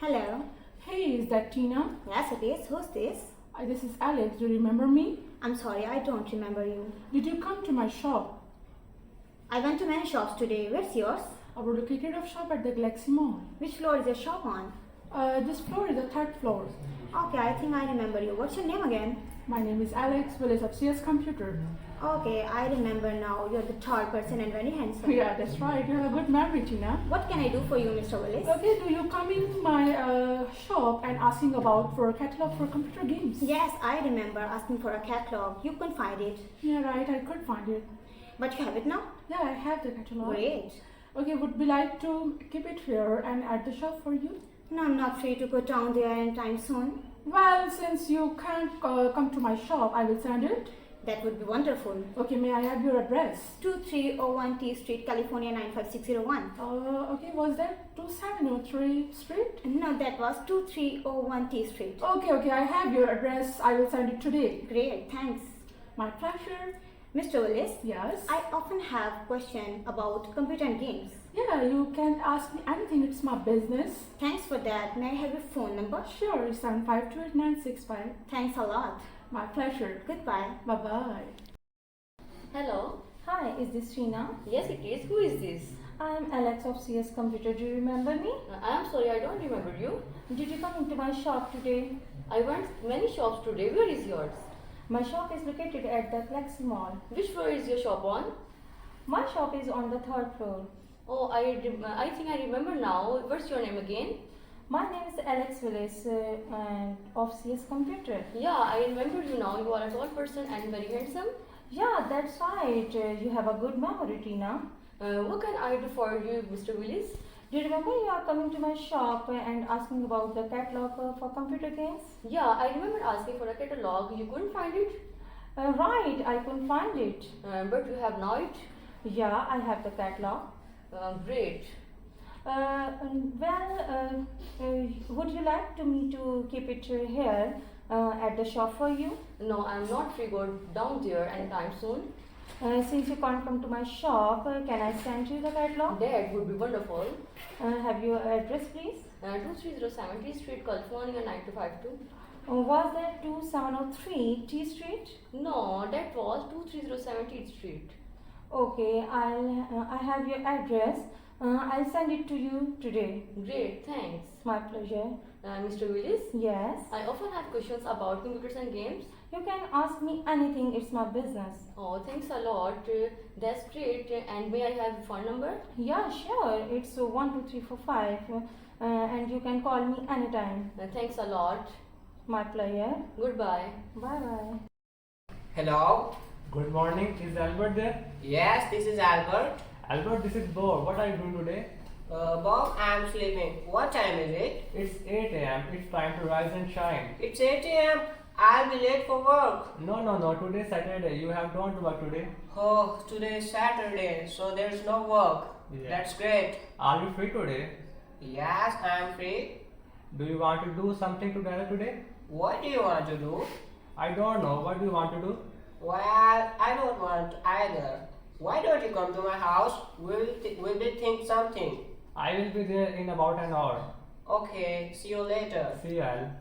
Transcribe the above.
Hello. Hey, is that Tina? Yes, it is. Who's this? This is Alex. Do you remember me? I'm sorry, I don't remember you. Did you come to my shop? I went to many shops today. Where's yours? Our located of shop at the Galaxy Mall. Which floor is your shop on? This floor is the third floor. Okay, I think I remember you. What's your name again? My name is Alex, Willis of CS Computer. Okay, I remember now. You're the tall person and very handsome. Yeah, that's right. You have a good memory, Tina. What can I do for you, Mr. Willis? Okay, do you come in my shop and asking about for a catalog for computer games? Yes, I remember asking for a catalog. You couldn't find it. Yeah, right. I could find it. But you have it now? Yeah, I have the catalog. Great. Okay, would we like to keep it here and at the shop for you? No, I'm not free to go down there anytime soon. Well, since you can't come to my shop, I will send it. That would be wonderful. Okay, may I have your address? 2301 T Street, California 95601. Okay, was that 2703 Street? No, that was 2301 T Street. Okay, I have your address. I will send it today. Great, thanks. My pleasure. Mr. Willis? Yes? I often have questions about computer and games. Yeah, you can ask me anything. It's my business. Thanks for that. May I have your phone number? Sure, 7528965. Thanks a lot. My pleasure. Goodbye. Bye-bye. Hello. Hi, is this Rina? Yes, it is. Who is this? I'm Alex of CS Computer. Do you remember me? I am sorry, I don't remember you. Did you come into my shop today? I went many shops today. Where is yours? My shop is located at the Galaxy Mall. Which floor is your shop on? My shop is on the third floor. Oh, I think I remember now. What's your name again? My name is Alex Willis and of CS Computer. Yeah, I remember you now. You are a tall person and very handsome. Yeah, that's right. You have a good memory, Tina. What can I do for you, Mr. Willis? Do you remember you are coming to my shop and asking about the catalog for computer games? Yeah, I remember asking for a catalog. You couldn't find it? Right, I couldn't find it. But you have now it? Yeah, I have the catalog. Great. Would you like me to keep it here at the shop for you? No, I'm not free. Go down there anytime soon. Since you can't come to my shop, can I send you the catalog? That would be wonderful. Have your address, please? 2307 Street, California 9252. Was that 2703 T Street? No, that was 2307 Street. Okay, I have your address. I'll send it to you today. Great, thanks. My pleasure. Mr. Willis? Yes. I often have questions about computers and games. You can ask me anything. It's my business. Oh, thanks a lot. That's great. And may I have your phone number? Yeah, sure. It's 12345, and you can call me anytime. Thanks a lot. My pleasure. Goodbye. Bye bye. Hello? Good morning. Is Albert there? Yes, this is Albert. Albert, this is Bob. What are you doing today? Bob, I'm sleeping. What time is it? It's 8 a.m. It's time to rise and shine. It's 8 a.m. I'll be late for work. No. Today is Saturday. You have don't work today. Oh, today is Saturday, so there's no work. Yeah. That's great. Are you free today? Yes, I'm free. Do you want to do something together today? What do you want to do? I don't know. What do you want to do? Well, I don't want either. Why don't you come to my house? We'll think something. I will be there in about an hour. Okay, see you later. See you, Al.